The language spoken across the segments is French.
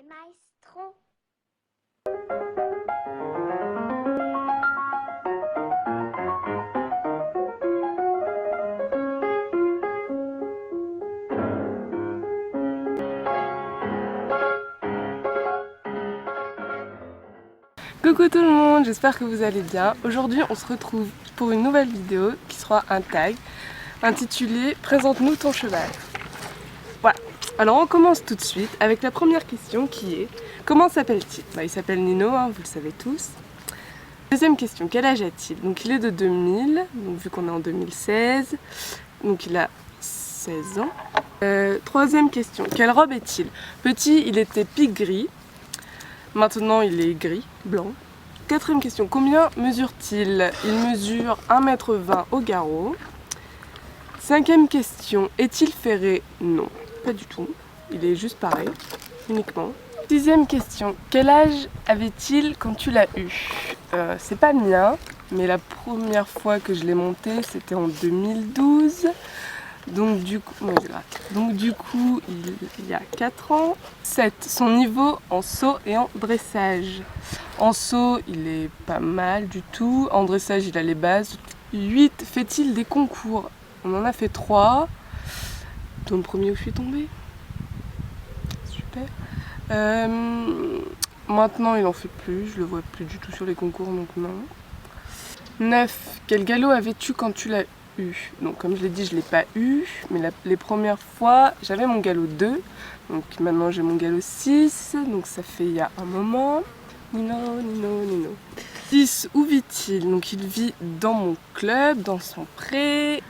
El maestro. Coucou tout le monde, j'espère que vous allez bien. Aujourd'hui on se retrouve pour une nouvelle vidéo qui sera un tag intitulé « Présente-nous ton cheval ». Voilà, alors on commence tout de suite avec la première question qui est « Comment s'appelle-t-il » Il s'appelle Nino, vous le savez tous. Deuxième question, quel âge a-t-il? Donc il est de 2000, donc vu qu'on est en 2016, donc il a 16 ans. Troisième question, quelle robe est-il? Petit, il était pig gris. Maintenant, il est gris, blanc. Quatrième question, combien mesure-t-il? Il mesure 1,20 m au garrot. Cinquième question, est-il ferré? Non, pas du tout. Il est juste pareil, uniquement. Sixième question, quel âge avait-il quand tu l'as eu? C'est pas le mien, mais la première fois que je l'ai monté, c'était en 2012. Donc du coup, il y a 4 ans. 7. Son niveau en saut et en dressage. En saut, il est pas mal du tout. En dressage, il a les bases. 8. Fait-il des concours? On en a fait 3. Dans le premier où je suis tombée. Super. Maintenant, il en fait plus. Je le vois plus du tout sur les concours, donc non. 9. Quel galop avais-tu quand tu l'as eu? Donc comme je l'ai dit, je ne l'ai pas eu, mais les premières fois, j'avais mon galop 2. Donc maintenant j'ai mon galop 6, donc ça fait il y a un moment. Nino. 10. Où vit-il? Donc il vit dans mon club, dans son pré.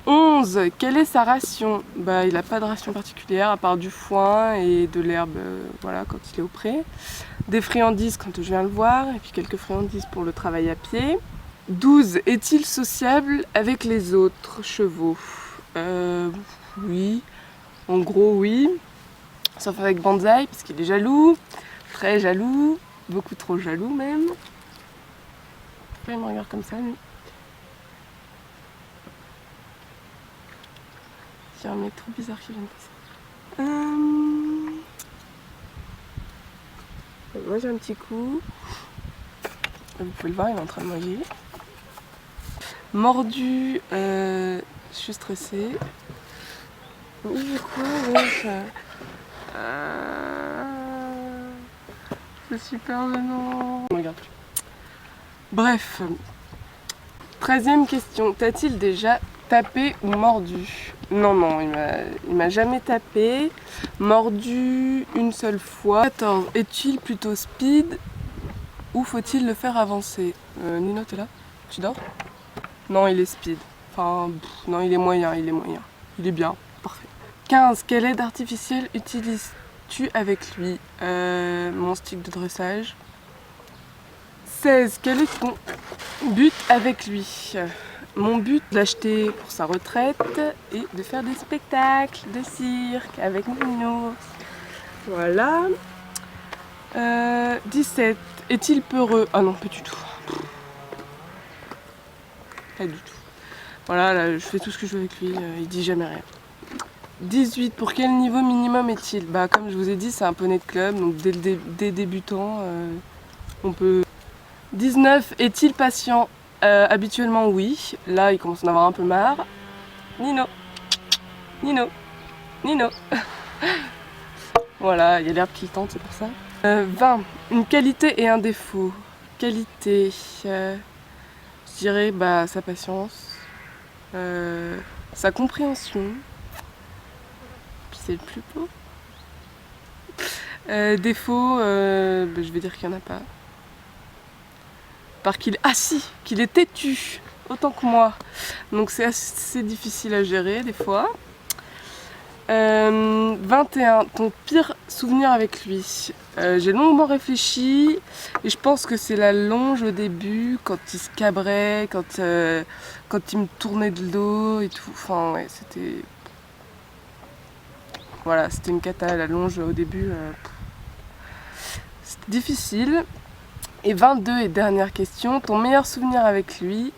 11. Quelle est sa ration? Il n'a pas de ration particulière à part du foin et de l'herbe voilà, quand il est au pré. Des friandises quand je viens le voir, et puis quelques friandises pour le travail à pied. 12. Est-il sociable avec les autres chevaux? Oui, en gros oui, sauf avec Banzai parce qu'il est jaloux, très jaloux, beaucoup trop jaloux même. Pourquoi il me regarde comme ça lui? C'est un mec trop bizarre qui vient de passer. Moi j'ai un petit coup, vous pouvez le voir, il est en train de manger. Mordu, je suis stressée. Oui, quoi, c'est super gênant. Regarde. Bref. 13e question. T'a-t-il déjà tapé ou mordu? Non, il m'a jamais tapé. Mordu une seule fois. 14. Est-il plutôt speed ou faut-il le faire avancer? Nino, t'es là? Tu dors? Non, il est speed. Enfin, non, il est moyen. Il est bien, parfait. 15. Quelle aide artificielle utilises-tu avec lui? Mon stick de dressage. 16. Quel est ton but avec lui? Mon but, de l'acheter pour sa retraite et de faire des spectacles de cirque avec Nino. Voilà. 17. Est-il peureux? Ah non, pas du tout. Pas du tout. Voilà, là, je fais tout ce que je veux avec lui, il dit jamais rien. 18. Pour quel niveau minimum est-il? Comme je vous ai dit, c'est un poney de club, donc dès débutant, on peut... 19. Est-il patient? Habituellement, oui. Là, il commence à en avoir un peu marre. Nino. Voilà, il y a l'herbe qui tente, c'est pour ça. 20. Une qualité et un défaut. Qualité, je dirais sa patience, sa compréhension. C'est le plus beau. Défaut, je vais dire qu'il n'y en a pas. Parce qu'il qu'il est têtu, autant que moi. Donc c'est assez difficile à gérer des fois. 21. Ton pire souvenir avec lui. J'ai longuement réfléchi et je pense que c'est la longe au début, quand il se cabrait, quand il me tournait de dos et tout. Enfin ouais, c'était... Voilà, c'était une cata, la longe au début. C'était difficile. Et 22 et dernière question, ton meilleur souvenir avec lui?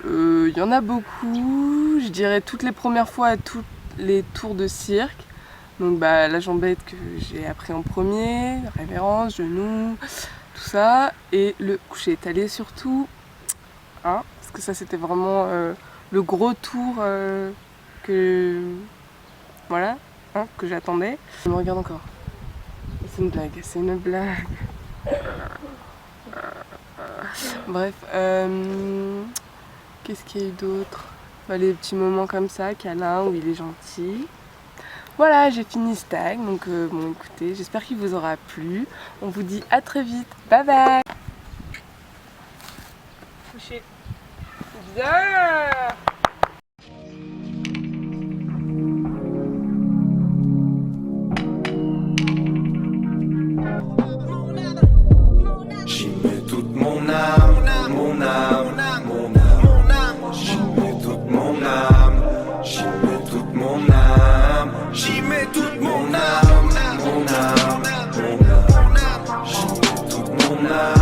Il y en a beaucoup, je dirais toutes les premières fois à tous les tours de cirque. Donc la jambette que j'ai appris en premier, révérence, genou, tout ça, et le coucher étalé surtout, hein, parce que ça c'était vraiment le gros tour que voilà, hein, que j'attendais. Je me regarde encore. C'est une blague, c'est une blague. Bref, qu'est-ce qu'il y a eu d'autre? Les petits moments comme ça, câlin, où il est gentil. Voilà, j'ai fini ce tag, donc bon écoutez, j'espère qu'il vous aura plu. On vous dit à très vite, bye bye. Coucher. Bien. J'y mets toute mon âme, mon âme, mon âme. J'y mets toute mon âme, j'y mets toute mon âme. J'y mets toute mon âme, mon âme, mon âme. J'y mets toute mon âme.